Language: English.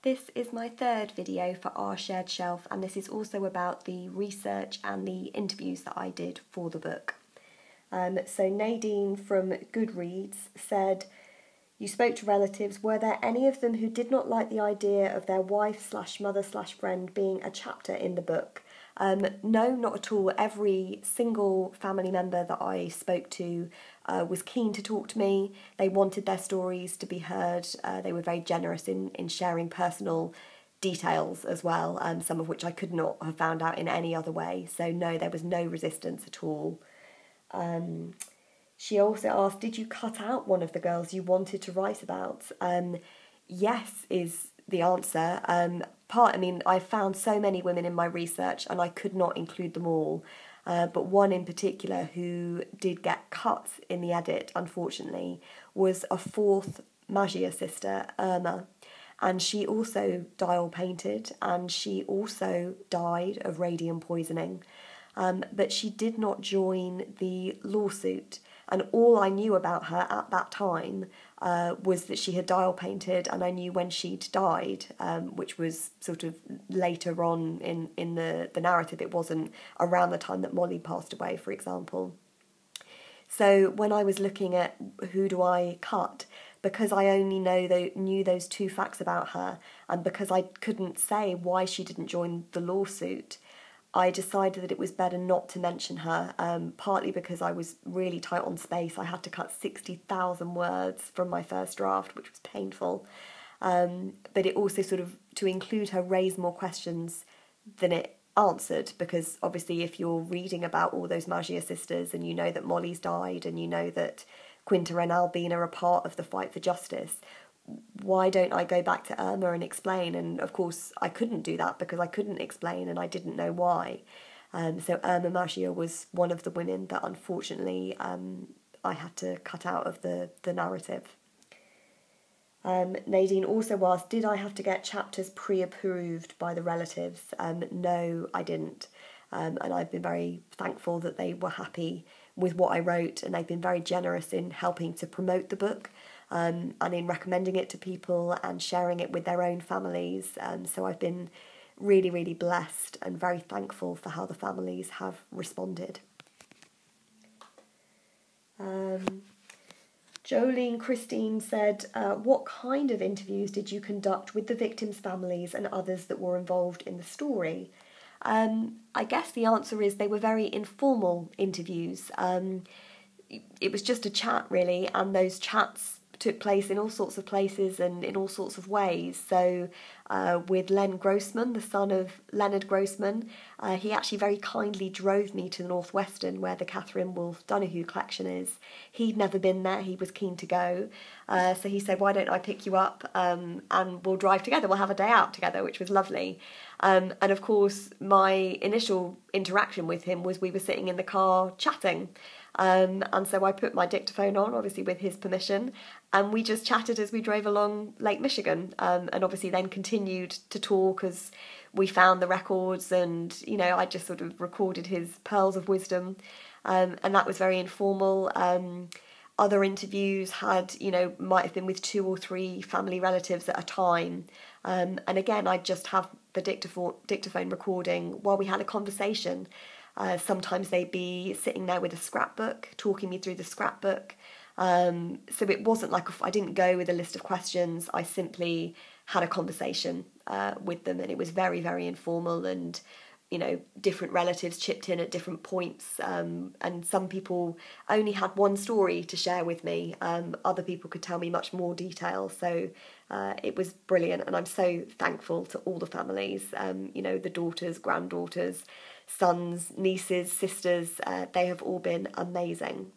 This is my third video for Our Shared Shelf, and this is also about the research and the interviews that I did for the book. So Nadine from GoodReads said, "You spoke to relatives. Were there any of them who did not like the idea of their wife/mother/friend being a chapter in the book?" No, not at all. Every single family member that I spoke to was keen to talk to me. They wanted their stories to be heard. They were very generous in sharing personal details as well, some of which I could not have found out in any other way. So no, there was no resistance at all. She also asked, did you cut out one of the girls you wanted to write about? Yes is the answer. I found so many women in my research and I could not include them all. But one in particular who did get cut in the edit, unfortunately, was a fourth Magia sister, Irma. And she also dial painted and she also died of radium poisoning. But she did not join the lawsuit. And all I knew about her at that time was that she had dial painted, and I knew when she'd died, which was sort of later on in the narrative. It wasn't around the time that Molly passed away, for example. So when I was looking at who do I cut, because I only knew those two facts about her, and because I couldn't say why she didn't join the lawsuit, I decided that it was better not to mention her, partly because I was really tight on space. I had to cut 60,000 words from my first draft, which was painful. But it also sort of, to include her, raised more questions than it answered, because obviously if you're reading about all those Magia sisters and you know that Molly's died and you know that Quinta and Albina are a part of the fight for justice, why don't I go back to Irma and explain? And of course I couldn't do that because I couldn't explain and I didn't know why. So Irma Magia was one of the women that unfortunately I had to cut out of the narrative. Nadine also asked, did I have to get chapters pre-approved by the relatives? No, I didn't. And I've been very thankful that they were happy with what I wrote, and they've been very generous in helping to promote the book. And in recommending it to people and sharing it with their own families. So I've been really, really blessed and very thankful for how the families have responded. Jolene Christine said, what kind of interviews did you conduct with the victims' families and others that were involved in the story? I guess the answer is they were very informal interviews. It was just a chat, really, and those chats took place in all sorts of places and in all sorts of ways. So with Len Grossman, the son of Leonard Grossman, he actually very kindly drove me to the Northwestern where the Catherine Wolfe Donahue collection is. He'd never been there, he was keen to go. So he said, why don't I pick you up and we'll drive together, we'll have a day out together, which was lovely. And of course, my initial interaction with him was we were sitting in the car chatting. And so I put my dictaphone on, obviously with his permission, and we just chatted as we drove along Lake Michigan, and obviously then continued to talk as we found the records, and, you know, I just sort of recorded his pearls of wisdom, and that was very informal. Other interviews might have been with 2 or 3 family relatives at a time, and again, I'd just have the dictaphone recording while we had a conversation. Sometimes they'd be sitting there with a scrapbook, talking me through the scrapbook. So it wasn't like I didn't go with a list of questions. I simply had a conversation with them, and it was very, very informal. And you know, different relatives chipped in at different points. And some people only had one story to share with me. Other people could tell me much more detail. So it was brilliant, and I'm so thankful to all the families. The daughters, granddaughters, sons, nieces, sisters, they have all been amazing.